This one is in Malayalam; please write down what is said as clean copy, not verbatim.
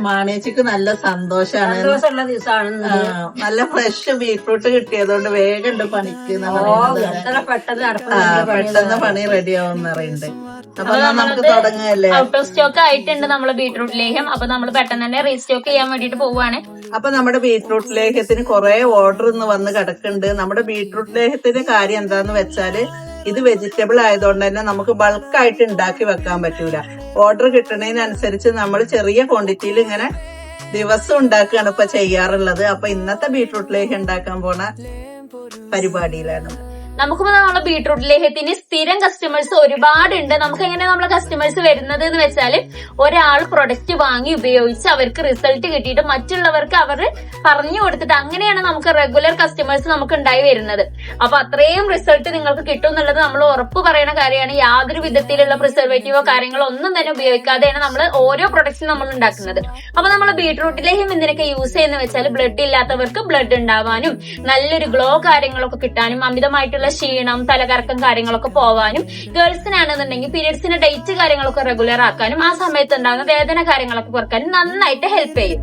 മാണിയച്ചിക്ക് നല്ല സന്തോഷാണ്. സന്തോഷമുള്ള ദിവസമാണ്. നല്ല ഫ്രഷ് ബീട്രൂട്ട് കിട്ടിയതുകൊണ്ട് വേഗം ഉണ്ട് പണിക്ക് എത്ര പെട്ടെന്ന് പെട്ടെന്ന് പണി റെഡിയാവും പറയുന്നുണ്ട്. അപ്പൊ നമുക്ക് തുടങ്ങല്ലേ. ഔട്ട് ഓഫ് സ്റ്റോക്ക് ആയിട്ടുണ്ട് നമ്മള് ബീട്രൂട്ട് ലേഹ്യം. അപ്പൊ നമ്മൾ പെട്ടെന്ന് തന്നെ റീസ്റ്റോക്ക് ചെയ്യാൻ വേണ്ടിട്ട് പോവാണ്. അപ്പൊ നമ്മുടെ ബീട്രൂട്ട് ലേഹ്യത്തിന് കുറെ ഓർഡർ ഇന്ന് വന്ന് കിടക്കുന്നുണ്ട്. നമ്മുടെ ബീട്രൂട്ട് ലേഹ്യത്തിന്റെ കാര്യം എന്താന്ന് വെച്ചാല് ഇത് വെജിറ്റബിൾ ആയതുകൊണ്ട് തന്നെ നമുക്ക് ബൾക്കായിട്ട് ഉണ്ടാക്കി വെക്കാൻ പറ്റൂല. ഓർഡർ കിട്ടുന്നതിനനുസരിച്ച് നമ്മൾ ചെറിയ ക്വാണ്ടിറ്റിയിൽ ഇങ്ങനെ ദിവസം ഉണ്ടാക്കുകയാണ് ഇപ്പൊ ചെയ്യാറുള്ളത്. അപ്പൊ ഇന്നത്തെ ബീട്രൂട്ട് ലേഹ്യം ഉണ്ടാക്കാൻ പോണ പരിപാടിയിലാണ്. നമുക്കിപ്പോ നമ്മളെ ബീട്രൂട്ട് ലേഹ്യത്തിന് സ്ഥിരം കസ്റ്റമേഴ്സ് ഒരുപാടുണ്ട്. നമുക്ക് എങ്ങനെ നമ്മളെ കസ്റ്റമേഴ്സ് വരുന്നത് എന്ന് വെച്ചാല് ഒരാൾ പ്രൊഡക്റ്റ് വാങ്ങി ഉപയോഗിച്ച് അവർക്ക് റിസൾട്ട് കിട്ടിയിട്ട് മറ്റുള്ളവർക്ക് അവർ പറഞ്ഞു കൊടുത്തിട്ട് അങ്ങനെയാണ് നമുക്ക് റെഗുലർ കസ്റ്റമേഴ്സ് നമുക്ക് ഉണ്ടായി വരുന്നത്. അപ്പൊ അത്രയും റിസൾട്ട് നിങ്ങൾക്ക് കിട്ടും എന്നുള്ളത് നമ്മൾ ഉറപ്പ് പറയുന്ന കാര്യമാണ്. യാതൊരു വിധത്തിലുള്ള പ്രിസർവേറ്റീവോ കാര്യങ്ങളോ ഒന്നും തന്നെ ഉപയോഗിക്കാതെയാണ് നമ്മൾ ഓരോ പ്രൊഡക്ട്സും നമ്മൾ ഉണ്ടാക്കുന്നത്. അപ്പൊ നമ്മൾ ബീട്രൂട്ട് ലേഹ്യം എന്തിനൊക്കെ യൂസ് ചെയ്യുന്ന വെച്ചാൽ ബ്ലഡ് ഇല്ലാത്തവർക്ക് ബ്ലഡ് ഉണ്ടാവാനും നല്ലൊരു ഗ്ലോ കാര്യങ്ങളൊക്കെ കിട്ടാനും അമിതമായിട്ടുള്ള ക്ഷീണം തലകറക്കം കാര്യങ്ങളൊക്കെ പോവാനും ഗേൾസിനാണെന്നുണ്ടെങ്കിൽ പീരിയഡ്സിന്റെ ഡേറ്റ് കാര്യങ്ങളൊക്കെ റെഗുലർ ആക്കാനും ആ സമയത്ത് ഉണ്ടാകുന്ന വേദന കാര്യങ്ങളൊക്കെ കുറക്കാനും നന്നായിട്ട് ഹെൽപ്പ് ചെയ്യും.